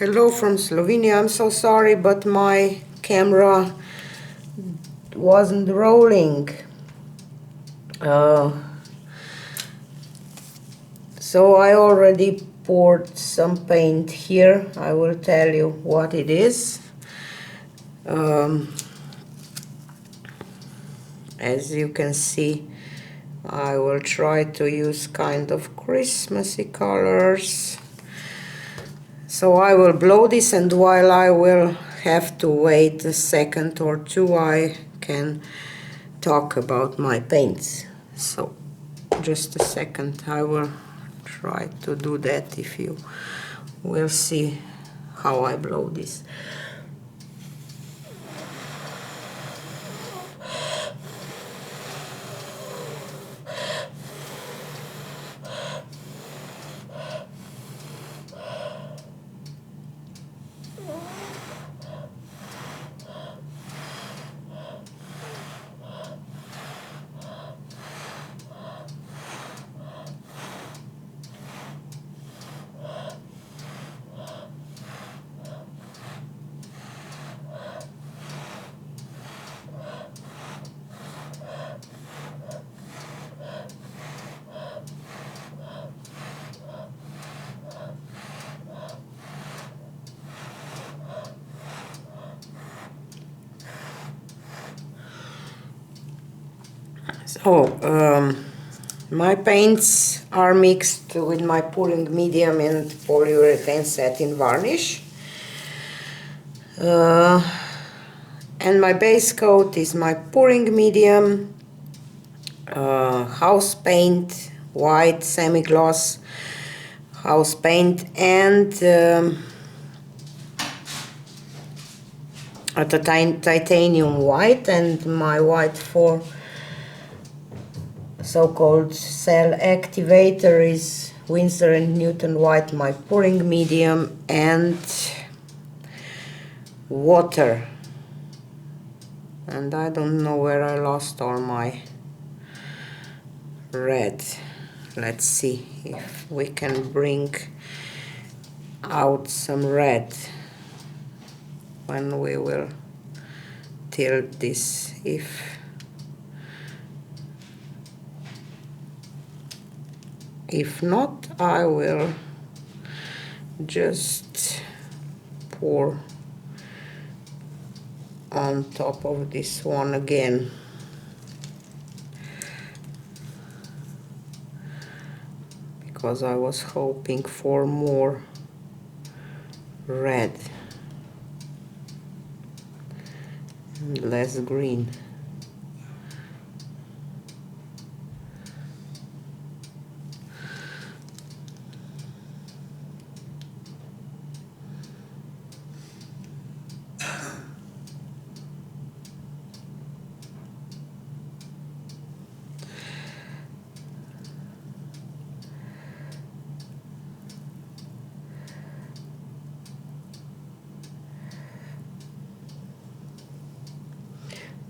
Hello from Slovenia. I'm so sorry, but my camera wasn't rolling. Uh, so I already poured some paint here. I will tell you what it is. As you can see, I will try to use kind of Christmassy colors. So I will blow this, and while I will have to wait a second or two, I can talk about my paints. So just a second, I will try to do that. If you will see how I blow this. So my paints are mixed with my pouring medium and polyurethane satin varnish. And my base coat is my pouring medium, house paint, white semi-gloss house paint, and a titanium white, and my white for so-called cell activator is Winsor & Newton white, my pouring medium, and water. And I don't know where I lost all my red. Let's see if we can bring out some red when we will tilt this. If not, I will just pour on top of this one again. Because I was hoping for more red and less green.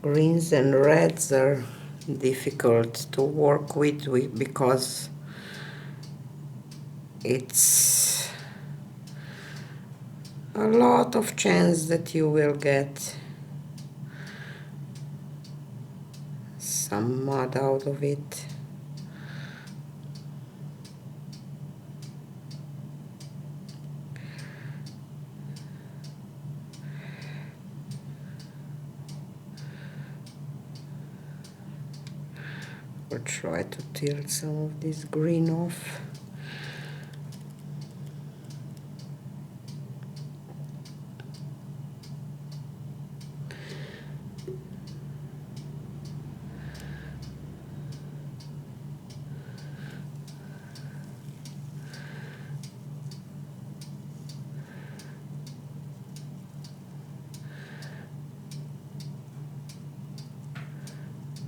Greens and reds are difficult to work with because it's a lot of chance that you will get some mud out of it. Or try to tilt some of this green off.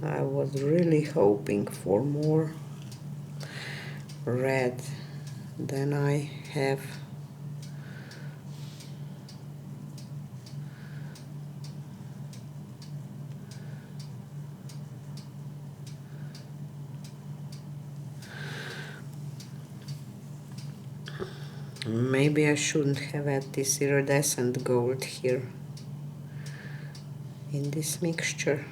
I was really hoping for more red than I have. Maybe I shouldn't have had this iridescent gold here in this mixture.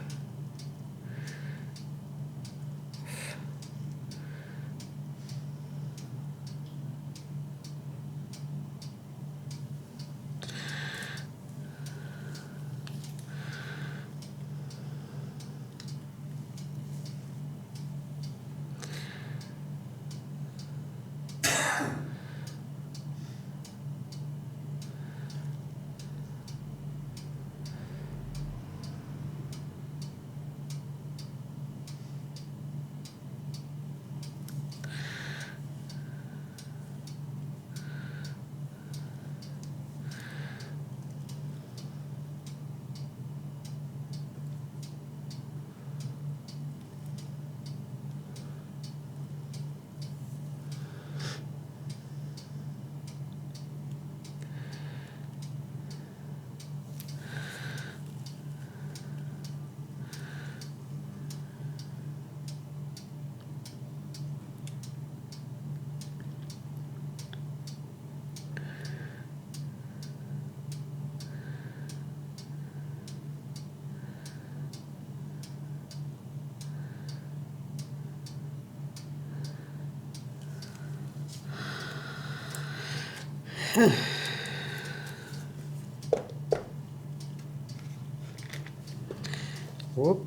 Whoop.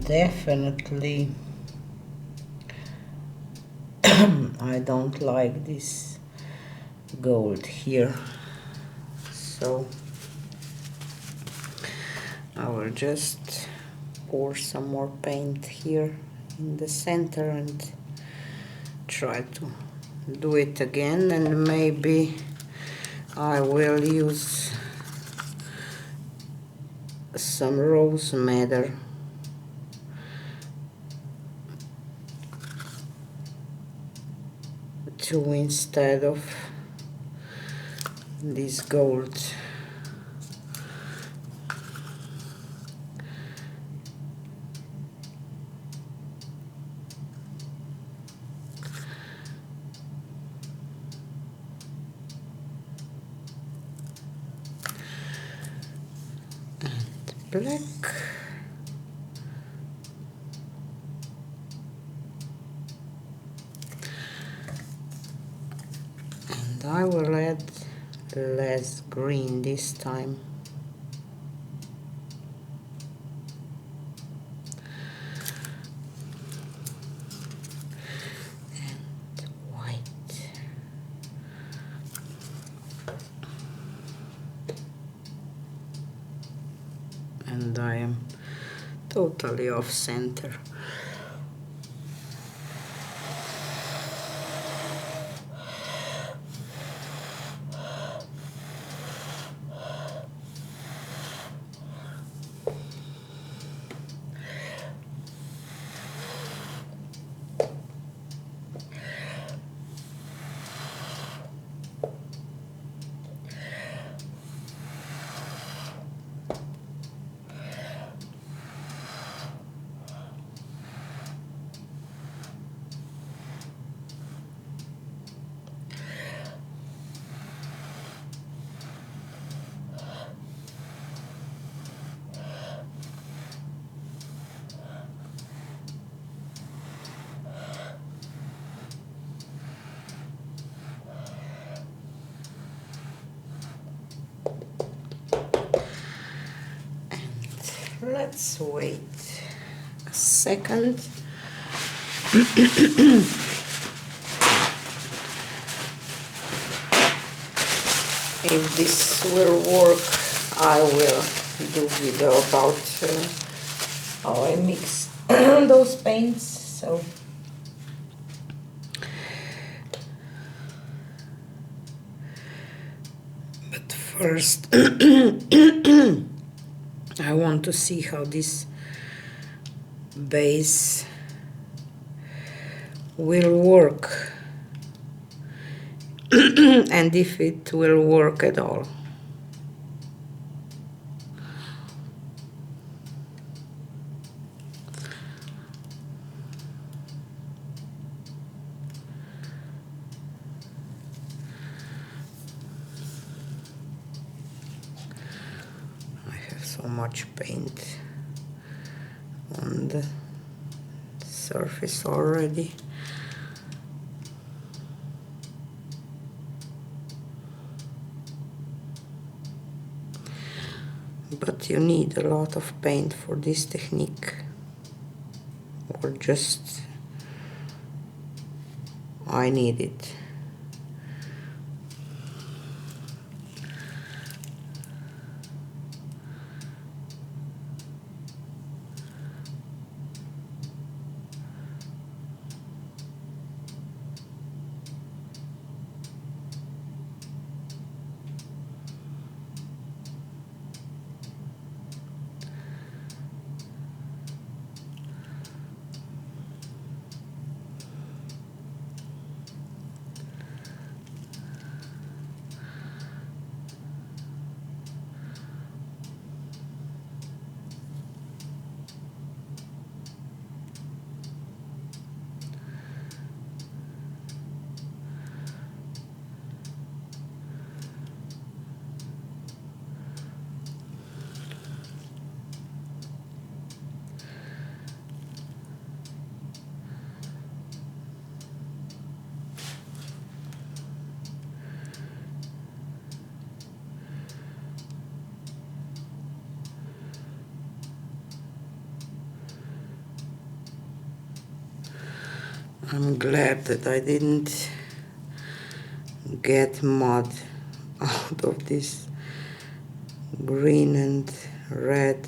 Definitely I don't like this gold here, so I will just pour some more paint here in the center and try to do it again, and maybe I will use some rose madder too instead of this gold. Black. And I will add less green this time. And white. And I am totally off center. Let's wait a second. If this will work, I will do video about how I mix those paints. So but first I want to see how this base will work and if it will work at all. so much paint on the surface already. But you need a lot of paint for this technique, or just I need it. I'm glad that I didn't get mud out of this green and red.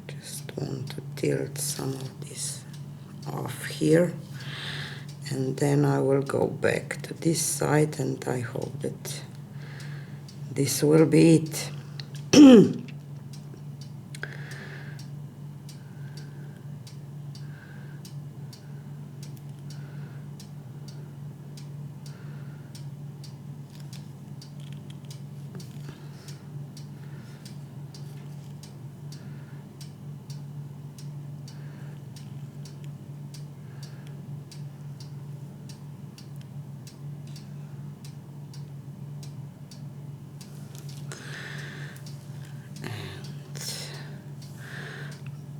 Just want to tilt some of this off here, and then I will go back to this side, and I hope that this will be it.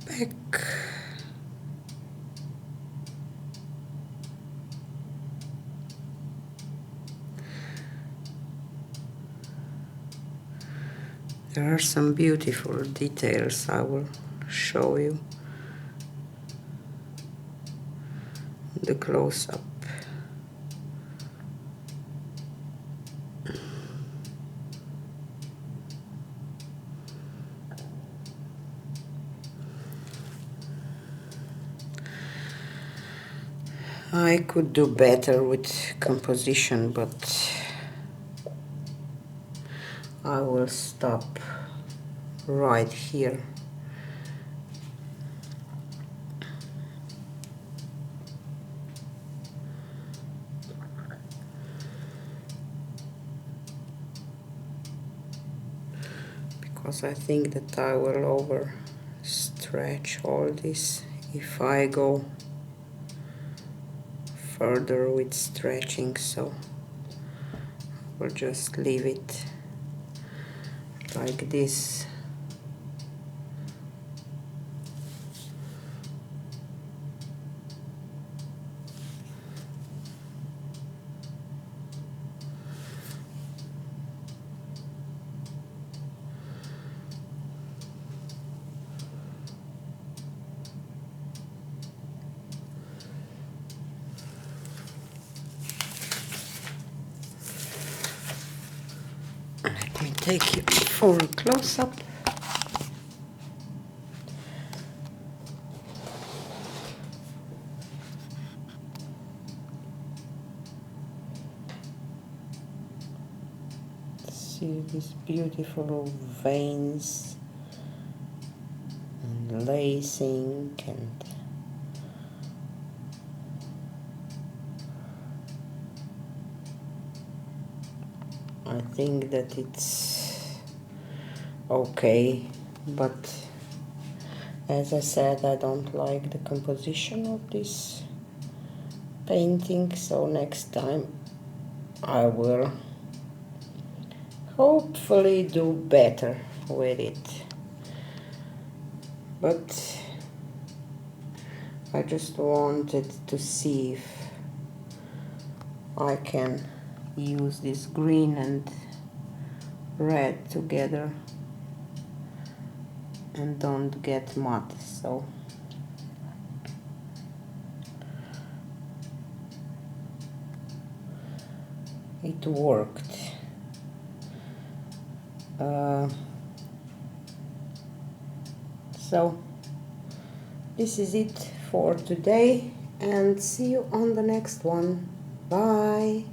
Back. There are some beautiful details I will show you. The close-up. I could do better with composition, but I will stop right here. Because I think that I will overstretch all this if I go further with stretching, so we'll just leave it like this. Let me take it for a close-up. See these beautiful veins and lacing, and I think that it's okay, but as I said, I don't like the composition of this painting, so next time I will hopefully do better with it. But I just wanted to see if I can use this green and red together and don't get matte. So it worked. So this is it for today, and see you on the next one. Bye.